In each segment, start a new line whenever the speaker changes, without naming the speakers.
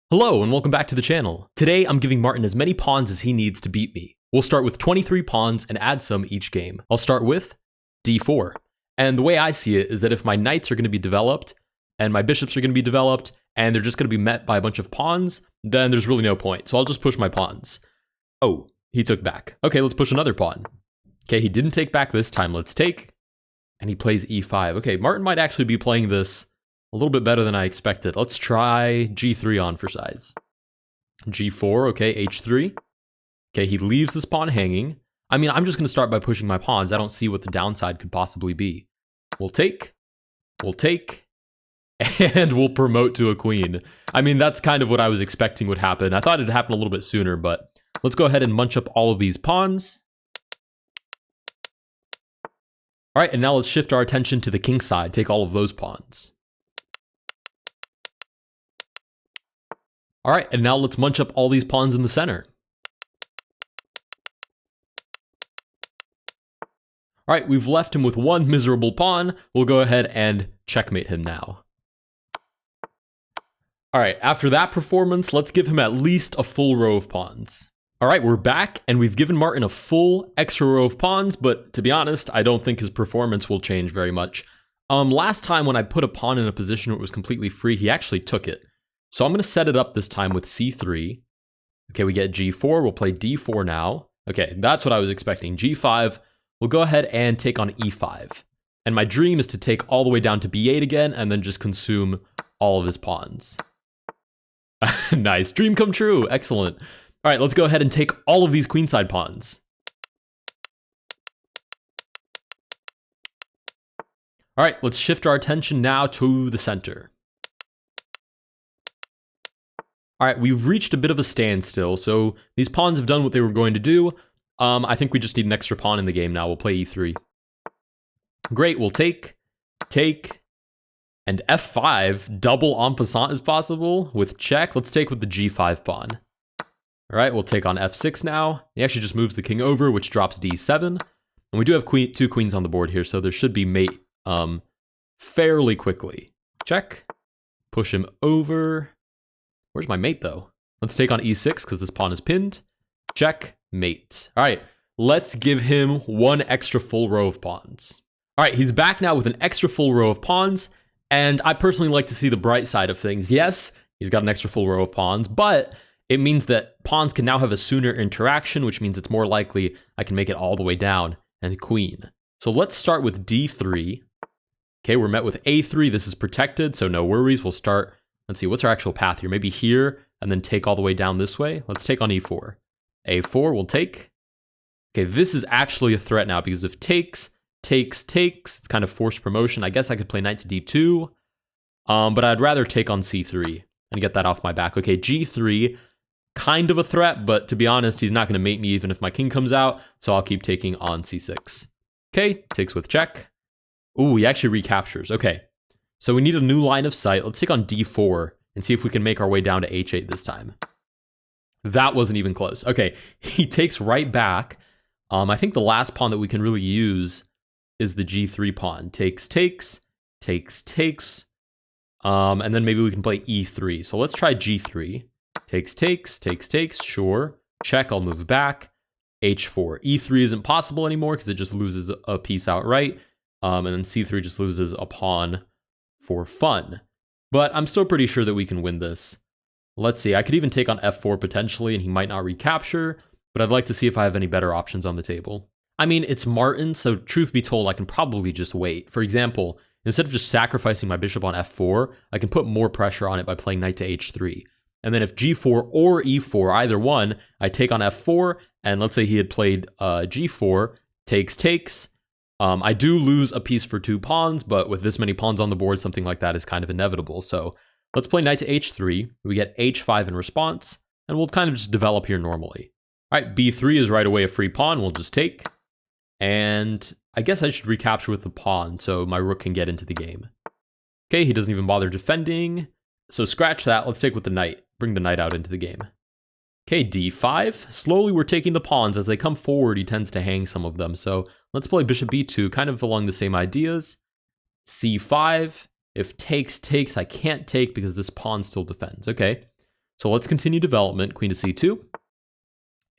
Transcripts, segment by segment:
Hello and welcome back to the channel. Today I'm giving Martin as many pawns as he needs to beat me. We'll start with 23 pawns and add some each game. I'll start with d4. And the way I see it is that if my knights are going to be developed and my bishops are going to be developed and they're just going to be met by a bunch of pawns, then there's really no point. So I'll just push my pawns. Oh, he took back. Okay, let's push another pawn. Okay, he didn't take back this time. Let's take. And he plays e5. Okay, Martin might actually be playing this a little bit better than I expected. Let's try g3 on for size. g4, okay, h3. Okay, he leaves this pawn hanging. I mean, I'm just going to start by pushing my pawns. I don't see what the downside could possibly be. We'll take, and we'll promote to a queen. I mean, that's kind of what I was expecting would happen. I thought it'd happen a little bit sooner, but let's go ahead and munch up all of these pawns. All right, and now let's shift our attention to the king side. Take all of those pawns. All right, and now let's munch up all these pawns in the center. All right, we've left him with one miserable pawn. We'll go ahead and checkmate him now. All right, after that performance, let's give him at least a full row of pawns. All right, we're back, and we've given Martin a full extra row of pawns, but to be honest, I don't think his performance will change very much. Last time when I put a pawn in a position where it was completely free, he actually took it. So I'm going to set it up this time with c3. Okay, we get g4. We'll play d4 now. Okay, that's what I was expecting. g5. We'll go ahead and take on e5. And my dream is to take all the way down to b8 again and then just consume all of his pawns. Nice. Dream come true. Excellent. All right, let's go ahead and take all of these queenside pawns. All right, let's shift our attention now to the center. All right, we've reached a bit of a standstill, so these pawns have done what they were going to do. I think we just need an extra pawn in the game now. We'll play e3. Great, we'll take, and f5. Double en passant is possible with check. Let's take with the g5 pawn. All right, we'll take on f6 now. He actually just moves the king over, which drops d7. And we do have two queens on the board here, so there should be mate fairly quickly. Check, push him over. Where's my mate, though? Let's take on e6 because this pawn is pinned. Check, mate. All right, let's give him one extra full row of pawns. All right, he's back now with an extra full row of pawns, and I personally like to see the bright side of things. Yes, he's got an extra full row of pawns, but it means that pawns can now have a sooner interaction, which means it's more likely I can make it all the way down and queen. So let's start with d3. Okay, we're met with a3. This is protected, so no worries. We'll start. Let's see, what's our actual path here? Maybe here, and then take all the way down this way. Let's take on e4. a4, we'll take. Okay, this is actually a threat now, because if takes, it's kind of forced promotion. I guess I could play knight to d2, but I'd rather take on c3 and get that off my back. Okay, g3, kind of a threat, but to be honest, he's not going to mate me even if my king comes out, so I'll keep taking on c6. Okay, takes with check. Ooh, he actually recaptures. Okay. So we need a new line of sight. Let's take on d4 and see if we can make our way down to h8 this time. That wasn't even close. Okay, he takes right back. I think the last pawn that we can really use is the g3 pawn. Takes. And then maybe we can play e3. So let's try g3. Takes, sure. Check, I'll move back. h4. e3 isn't possible anymore because it just loses a piece outright. And then c3 just loses a pawn for fun. But I'm still pretty sure that we can win this. Let's see, I could even take on f4 potentially, and he might not recapture, but I'd like to see if I have any better options on the table. I mean, it's Martin, so truth be told, I can probably just wait. For example, instead of just sacrificing my bishop on f4, I can put more pressure on it by playing knight to h3. And then if g4 or e4, either one, I take on f4, and let's say he had played g4, takes. I do lose a piece for two pawns, but with this many pawns on the board, something like that is kind of inevitable. So let's play knight to h3. We get h5 in response, and we'll kind of just develop here normally. All right, b3 is right away a free pawn. We'll just take. And I guess I should recapture with the pawn so my rook can get into the game. Okay, he doesn't even bother defending. So scratch that. Let's take with the knight. Bring the knight out into the game. Okay, d5. Slowly we're taking the pawns. As they come forward, he tends to hang some of them. So let's play bishop b2, kind of along the same ideas. c5. If takes, I can't take because this pawn still defends. Okay, So let's continue development. Queen to c2.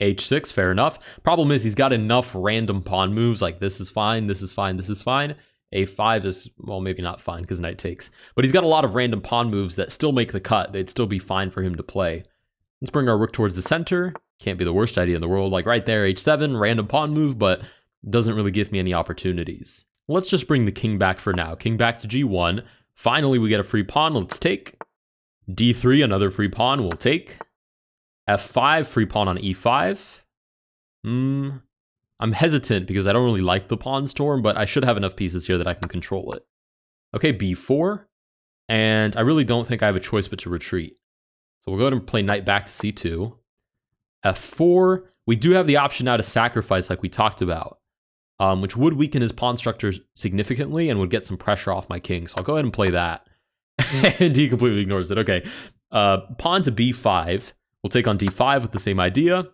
h6, fair enough. Problem is he's got enough random pawn moves, like this is fine, this is fine, this is fine. a5 is, well, maybe not fine because knight takes. But he's got a lot of random pawn moves that still make the cut. They'd still be fine for him to play. Let's bring our rook towards the center. Can't be the worst idea in the world. Like right there, h7, random pawn move, but doesn't really give me any opportunities. Let's just bring the king back for now. King back to g1. Finally, we get a free pawn. Let's take. d3, another free pawn. We'll take. f5, free pawn on e5. I'm hesitant because I don't really like the pawn storm, but I should have enough pieces here that I can control it. Okay, b4. And I really don't think I have a choice but to retreat. So we'll go ahead and play knight back to c2. f4. We do have the option now to sacrifice like we talked about, which would weaken his pawn structure significantly and would get some pressure off my king. So I'll go ahead and play that. And he completely ignores it. Okay, pawn to b5. We'll take on d5 with the same idea.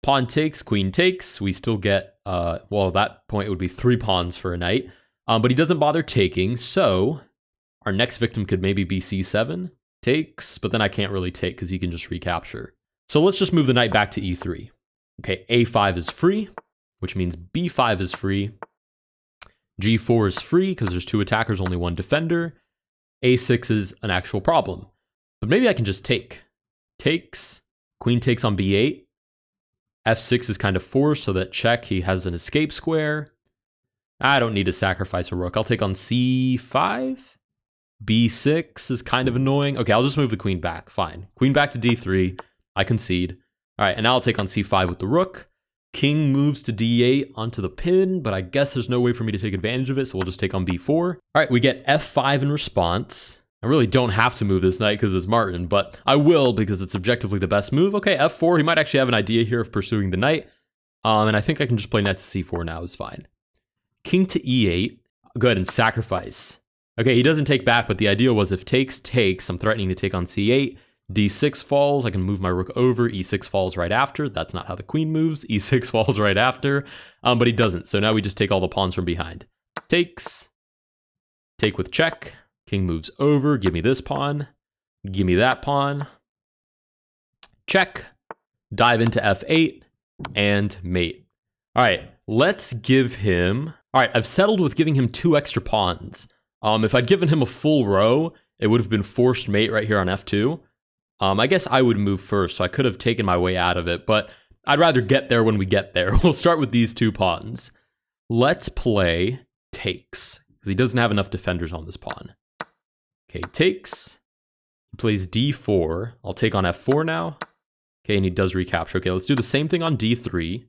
Pawn takes, queen takes. We still get, well, at that point it would be 3 pawns for a knight. But he doesn't bother taking, so our next victim could maybe be c7. Takes, but then I can't really take because he can just recapture. So let's just move the knight back to e3. Okay, a5 is free, which means b5 is free. g4 is free because there's 2 attackers, only 1 defender. a6 is an actual problem. But maybe I can just take. Takes, queen takes on b8. f6 is kind of forced, so that check, he has an escape square. I don't need to sacrifice a rook. I'll take on c5. b6 is kind of annoying. Okay, I'll just move the queen back. Fine. Queen back to d3. I concede. All right, and now I'll take on c5 with the rook. King moves to d8 onto the pin, but I guess there's no way for me to take advantage of it, so we'll just take on b4. All right, we get f5 in response. I really don't have to move this knight because it's Martin, but I will because it's objectively the best move. Okay, f4. He might actually have an idea here of pursuing the knight. And I think I can just play knight to c4 now is fine. King to e8. Go ahead and sacrifice. Okay, he doesn't take back, but the idea was if takes, I'm threatening to take on c8. d6 falls, I can move my rook over. e6 falls right after. That's not how the queen moves. e6 falls right after. But he doesn't, so now we just take all the pawns from behind. Takes. Take with check. King moves over. Give me this pawn. Give me that pawn. Check. Dive into f8. And mate. All right, let's give him... All right, I've settled with giving him 2 extra pawns. If I'd given him a full row, it would have been forced mate right here on f2. I guess I would move first, so I could have taken my way out of it, but I'd rather get there when we get there. We'll start with these 2 pawns. Let's play takes, because he doesn't have enough defenders on this pawn. Okay, takes. He plays d4. I'll take on f4 now. Okay, and he does recapture. Okay, let's do the same thing on d3.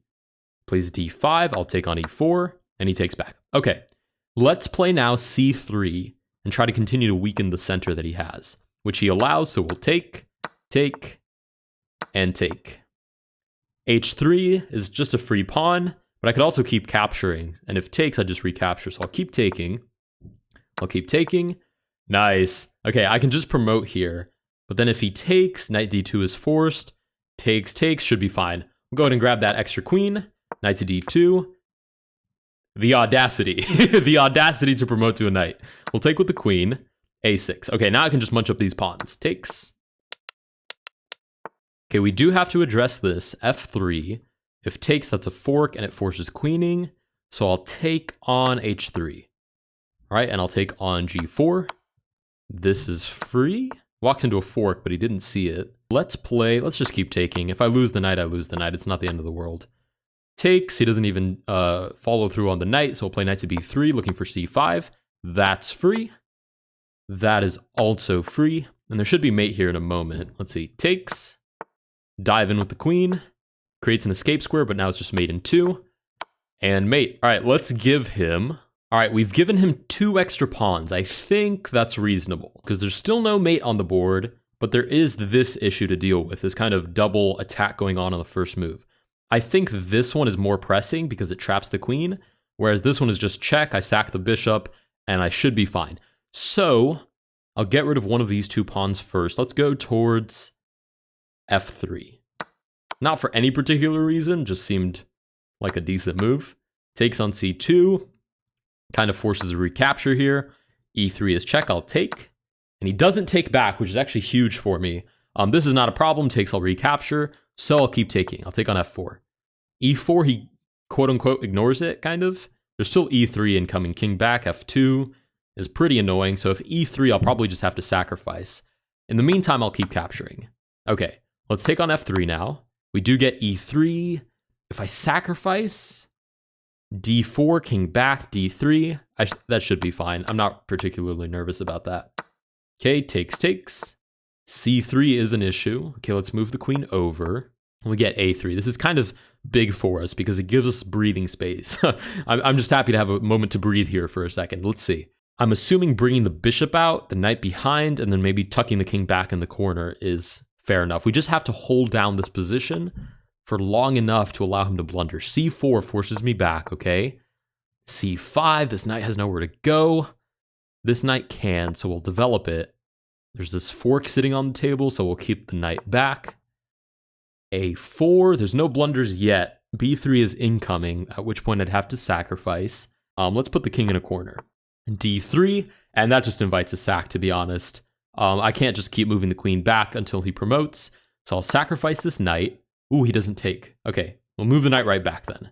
Plays d5. I'll take on e4, and he takes back. Okay. Let's play now c3 and try to continue to weaken the center that he has, which he allows, so we'll take, and take. h3 is just a free pawn, but I could also keep capturing, and if takes, I just recapture, so I'll keep taking. Nice. Okay, I can just promote here, but then if he takes, knight d2 is forced, takes, should be fine. We'll go ahead and grab that extra queen, knight to d2. The audacity. The audacity to promote to a knight. We'll take with the queen. a6. Okay, now I can just munch up these pawns. Takes. Okay, we do have to address this. f3. If takes, that's a fork, and it forces queening. So I'll take on h3. All right, and I'll take on g4. This is free. Walks into a fork, but he didn't see it. Let's just keep taking. If I lose the knight, I lose the knight. It's not the end of the world. Takes, he doesn't even follow through on the knight, so we'll play knight to b3, looking for c5. That's free. That is also free. And there should be mate here in a moment. Let's see. Takes. Dive in with the queen. Creates an escape square, but now it's just mate in 2. And mate. All right, let's give him... All right, we've given him 2 extra pawns. I think that's reasonable, because there's still no mate on the board, but there is this issue to deal with, this kind of double attack going on the first move. I think this one is more pressing because it traps the queen, whereas this one is just check, I sack the bishop, and I should be fine. So, I'll get rid of one of these 2 pawns first. Let's go towards f3. Not for any particular reason, just seemed like a decent move. Takes on c2, kind of forces a recapture here. e3 is check, I'll take. And he doesn't take back, which is actually huge for me. This is not a problem. Takes, I'll recapture. So I'll keep taking. I'll take on f4. e4, he quote-unquote ignores it, kind of. There's still e3 incoming. King back, f2 is pretty annoying. So if e3, I'll probably just have to sacrifice. In the meantime, I'll keep capturing. Okay, let's take on f3 now. We do get e3. If I sacrifice, d4, king back, d3, that should be fine. I'm not particularly nervous about that. Okay, takes. c3 is an issue. Okay, let's move the queen over. And we get a3. This is kind of big for us because it gives us breathing space. I'm just happy to have a moment to breathe here for a second. Let's see. I'm assuming bringing the bishop out, the knight behind, and then maybe tucking the king back in the corner is fair enough. We just have to hold down this position for long enough to allow him to blunder. c4 forces me back, okay? c5, this knight has nowhere to go. This knight can, so we'll develop it. There's this fork sitting on the table, so we'll keep the knight back. a4, there's no blunders yet. b3 is incoming, at which point I'd have to sacrifice. Let's put the king in a corner. d3, and that just invites a sack, to be honest. I can't just keep moving the queen back until he promotes, so I'll sacrifice this knight. Ooh, he doesn't take. Okay, we'll move the knight right back then.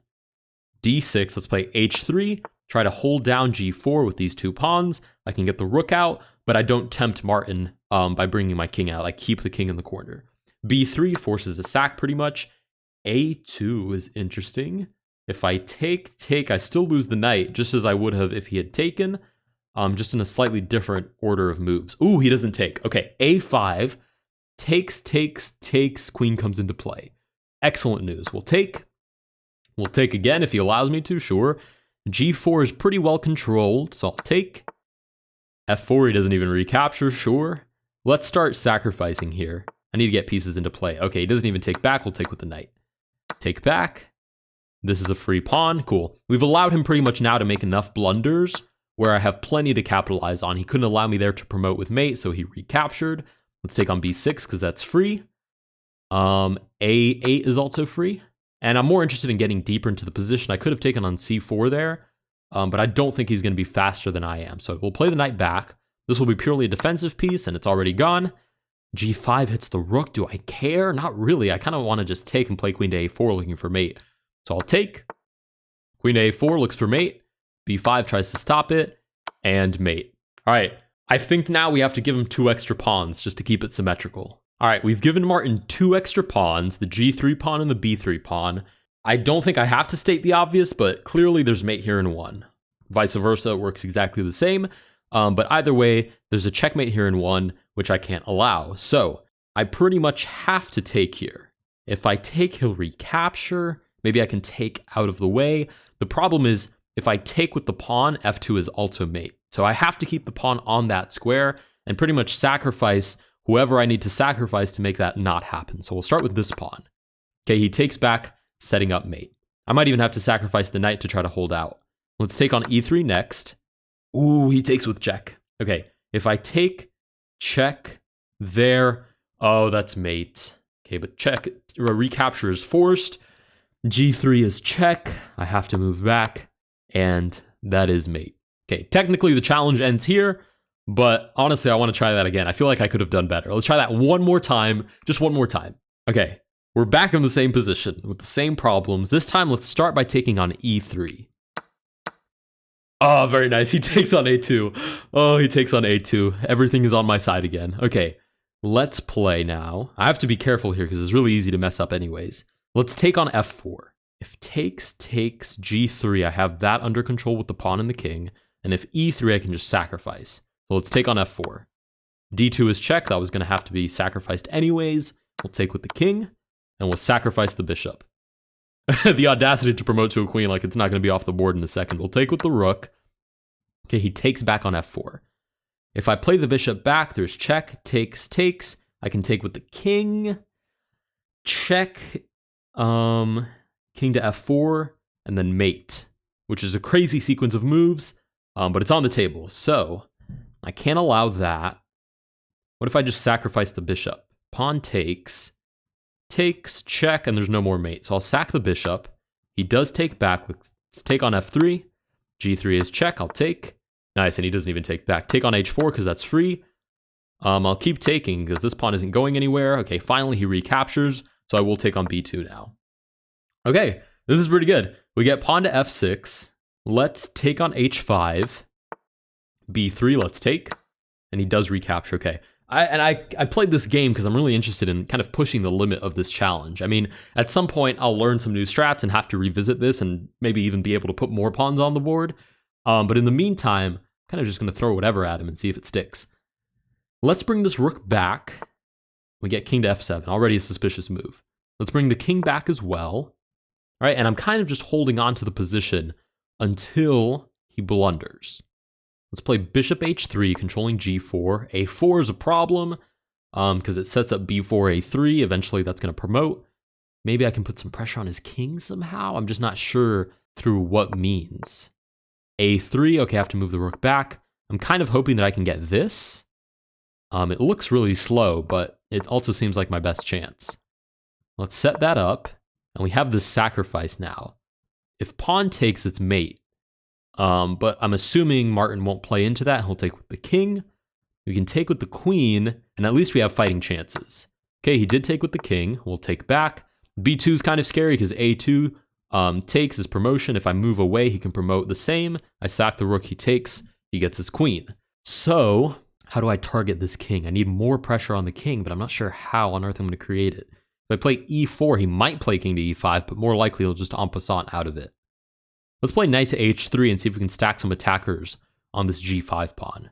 d6, let's play h3, try to hold down g4 with these two pawns. I can get the rook out, but I don't tempt Martin by bringing my king out. I keep the king in the corner. b3 forces a sack pretty much. a2 is interesting. If I take, I still lose the knight, just as I would have if he had taken, just in a slightly different order of moves. Ooh, he doesn't take. Okay, a5, takes, queen comes into play. Excellent news. We'll take again if he allows me to, sure. g4 is pretty well controlled, so I'll take. f4, he doesn't even recapture, sure. Let's start sacrificing here. I need to get pieces into play. Okay, he doesn't even take back, we'll take with the knight. Take back. This is a free pawn, cool. We've allowed him pretty much now to make enough blunders where I have plenty to capitalize on. He couldn't allow me there to promote with mate, so he recaptured. Let's take on b6 because that's free. a8 is also free. And I'm more interested in getting deeper into the position. I could have taken on c4 there, but I don't think he's going to be faster than I am. So we'll play the knight back. This will be purely a defensive piece, and it's already gone. g5 hits the rook. Do I care? Not really. I kind of want to just take and play queen to a4 looking for mate. So I'll take. Queen to a4 looks for mate. b5 tries to stop it, and mate. All right. I think now we have to give him 2 extra pawns just to keep it symmetrical. All right, we've given Martin 2 extra pawns, the g3 pawn and the b3 pawn. I don't think I have to state the obvious, but clearly there's mate here in 1. Vice versa, it works exactly the same. But either way, there's a checkmate here in 1, which I can't allow. So I pretty much have to take here. If I take, he'll recapture. Maybe I can take out of the way. The problem is, if I take with the pawn, f2 is also mate. So I have to keep the pawn on that square and pretty much sacrifice whoever I need to sacrifice to make that not happen. So we'll start with this pawn. Okay, he takes back, setting up mate. I might even have to sacrifice the knight to try to hold out. Let's take on e3 next. Ooh, he takes with check. Okay, if I take, check, there. Oh, that's mate. Okay, but check, recapture is forced. g3 is check. I have to move back, and that is mate. Okay, technically the challenge ends here, but honestly, I want to try that again. I feel like I could have done better. Let's try that one more time, just one more time. Okay, we're back in the same position with the same problems. This time, let's start by taking on e3. Oh, very nice. He takes on a2. Oh, he takes on a2. Everything is on my side again. Okay, let's play now. I have to be careful here because it's really easy to mess up anyways. Let's take on f4. If takes, g3, I have that under control with the pawn and the king. And if e3, I can just sacrifice. So let's take on f4. d2 is check. That was going to have to be sacrificed anyways. We'll take with the king, and we'll sacrifice the bishop. The audacity to promote to a queen like it's not going to be off the board in a second. We'll take with the rook. Okay, he takes back on f4. If I play the bishop back, there's check, takes. I can take with the king. Check, king to f4, and then mate, which is a crazy sequence of moves. But it's on the table, so I can't allow that. What if I just sacrifice the bishop? Pawn takes, check, and there's no more mate. So I'll sack the bishop. He does take back. Let's take on f3. g3 is check. I'll take. Nice, and he doesn't even take back. Take on h4 because that's free. I'll keep taking because this pawn isn't going anywhere. Okay, finally he recaptures, so I will take on b2 now. Okay, this is pretty good. We get pawn to f6. Let's take on h5. b3, let's take. And he does recapture, okay. I played this game because I'm really interested in kind of pushing the limit of this challenge. I mean, at some point I'll learn some new strats and have to revisit this and maybe even be able to put more pawns on the board. But in the meantime, I'm kind of just going to throw whatever at him and see if it sticks. Let's bring this rook back. We get king to f7, already a suspicious move. Let's bring the king back as well. All right, and I'm kind of just holding on to the position until he blunders. Let's play bishop h3, controlling g4. a4 is a problem because it sets up b4, a3. Eventually that's going to promote. Maybe I can put some pressure on his king somehow. I'm just not sure through what means. a3, okay, I have to move the rook back. I'm kind of hoping that I can get this. It looks really slow, but it also seems like my best chance. Let's set that up, and we have this sacrifice now. If pawn takes, it's mate. But I'm assuming Martin won't play into that. He'll take with the king. We can take with the queen, and at least we have fighting chances. Okay, he did take with the king. We'll take back. b2 is kind of scary because a2 takes his promotion. If I move away, he can promote the same. I sack the rook, he takes. He gets his queen. So how do I target this king? I need more pressure on the king, but I'm not sure how on earth I'm going to create it. If I play e4, he might play king to e5, but more likely he'll just en passant out of it. Let's play knight to h3 and see if we can stack some attackers on this g5 pawn.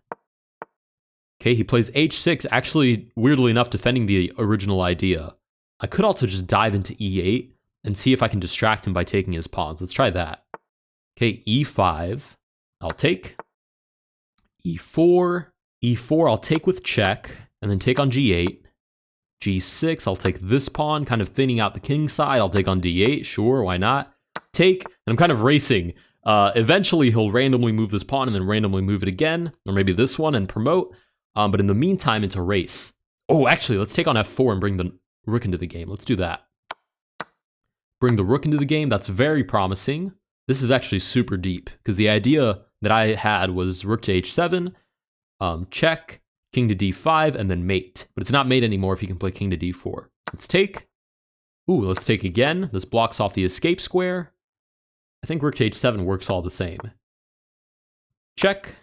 Okay, he plays h6, actually, weirdly enough, defending the original idea. I could also just dive into e8 and see if I can distract him by taking his pawns. Let's try that. Okay, e5, I'll take. e4, e4, I'll take with check, and then take on g8. g6, I'll take this pawn, kind of thinning out the king side. I'll take on d8, sure, why not? Take, and I'm kind of racing. Eventually, he'll randomly move this pawn and then randomly move it again, or maybe this one and promote. But in the meantime, it's a race. Oh, actually, let's take on f4 and bring the rook into the game. Let's do that. Bring the rook into the game. That's very promising. This is actually super deep, because the idea that I had was rook to h7, check, king to d5, and then mate. But it's not mate anymore if you can play king to d4. Let's take. Ooh, let's take again. This blocks off the escape square. I think rook to h7 works all the same. Check.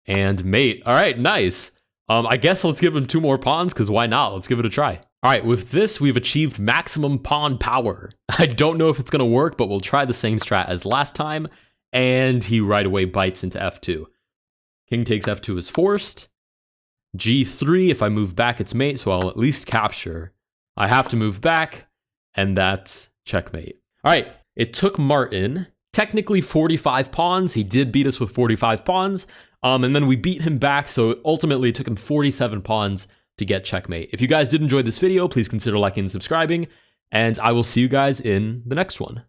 And mate. All right, nice. I guess let's give him 2 more pawns, because why not? Let's give it a try. All right, with this, we've achieved maximum pawn power. I don't know if it's going to work, but we'll try the same strat as last time. And he right away bites into f2. King takes f2 is forced. g3, if I move back, it's mate, so I'll at least capture. I have to move back, and that's checkmate. All right, it took Martin technically 45 pawns. He did beat us with 45 pawns. And then we beat him back, so ultimately it took him 47 pawns to get checkmate. If you guys did enjoy this video, please consider liking and subscribing, and I will see you guys in the next one.